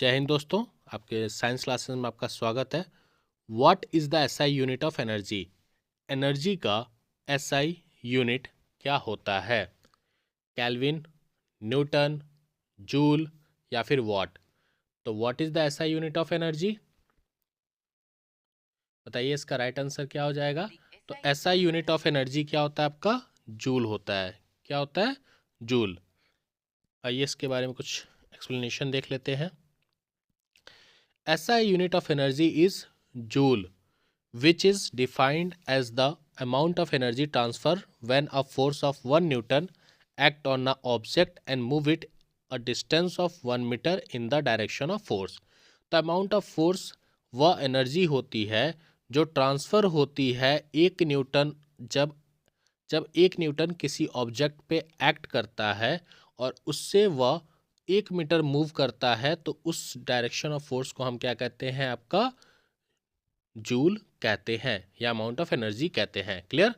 जय हिंद दोस्तों, आपके साइंस क्लासेस में आपका स्वागत है। What is the SI unit of energy? Energy का एसआई यूनिट क्या होता है? केल्विन, न्यूटन, जूल या फिर वॉट? तो what is the SI unit of energy? बताइए, इसका राइट आंसर क्या हो जाएगा? तो एसआई यूनिट ऑफ एनर्जी क्या होता है आपका? जूल होता है। क्या होता है? जूल। आइए इसके बारे में कुछ एक्सप्लेनेशन देख लेते हैं। SI unit of energy is joule, which is defined as the amount of energy transfer when a force of 1 Newton act on an object and move it a distance of 1 meter in the direction of force. The amount of force वह energy होती है जो transfer होती है एक Newton जब जब एक न्यूटन किसी ऑब्जेक्ट पे एक्ट करता है और उससे वह 1 मीटर मूव करता है, तो उस डायरेक्शन ऑफ फोर्स को हम क्या कहते हैं? आपका जूल कहते हैं या अमाउंट ऑफ एनर्जी कहते हैं। क्लियर?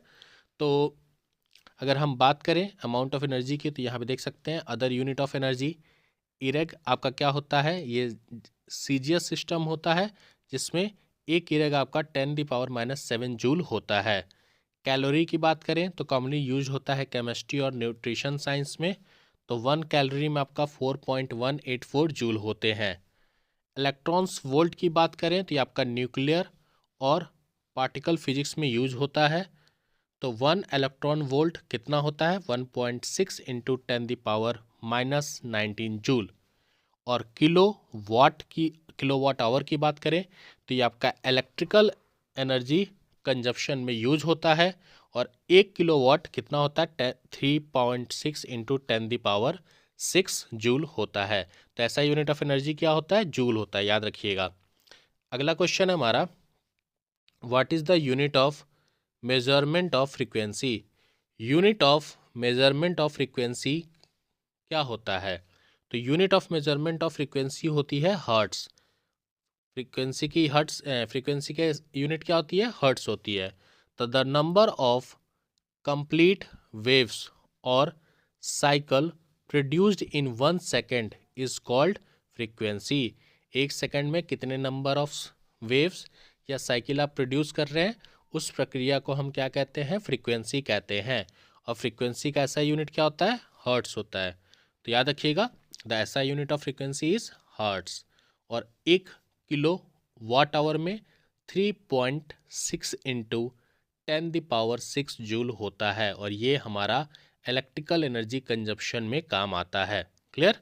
तो अगर हम बात करें अमाउंट ऑफ एनर्जी की, तो यहाँ पे देख सकते हैं अदर यूनिट ऑफ एनर्जी। इरेग आपका क्या होता है? ये सीजीएस सिस्टम होता है जिसमें एक इरेग आपका 10⁻⁻7 जूल होता है। कैलोरी की बात करें तो कॉमनली यूज होता है केमिस्ट्री और न्यूट्रिशन साइंस में, तो 1 कैलोरी में आपका 4.184 जूल होते हैं। इलेक्ट्रॉन्स वोल्ट की बात करें तो ये आपका न्यूक्लियर और पार्टिकल फिजिक्स में यूज होता है, तो 1 इलेक्ट्रॉन वोल्ट कितना होता है? 1.6 इंटू 10⁻⁻19 जूल। और किलो वाट आवर की बात करें तो ये आपका इलेक्ट्रिकल एनर्जी कंजप्शन में यूज होता है, और 1 किलोवाट कितना होता है? 3.6 इंटू 10⁻6 जूल होता है। तो ऐसा यूनिट ऑफ एनर्जी क्या होता है? जूल होता है, याद रखिएगा। अगला क्वेश्चन है हमारा, what is the unit of measurement of frequency? Unit of measurement of frequency क्या होता है? तो unit of measurement of frequency होती है हर्ट्स। फ्रीक्वेंसी के यूनिट क्या होती है? हर्ट्स होती है। तो the number of complete waves और cycle produced in 1 second is called frequency. 1 second में कितने नंबर ऑफ वेव्स या साइकिल आप प्रोड्यूस कर रहे हैं, उस प्रक्रिया को हम क्या कहते हैं? फ्रीक्वेंसी कहते हैं। और फ्रीक्वेंसी का ऐसा यूनिट क्या होता है? हर्ट्स होता है। तो याद रखिएगा, the SI unit of frequency is hertz. और 1 किलो वाट आवर में 3.6 इंटू 10⁻6 जूल होता है, और ये हमारा इलेक्ट्रिकल एनर्जी कंजप्शन में काम आता है। क्लियर?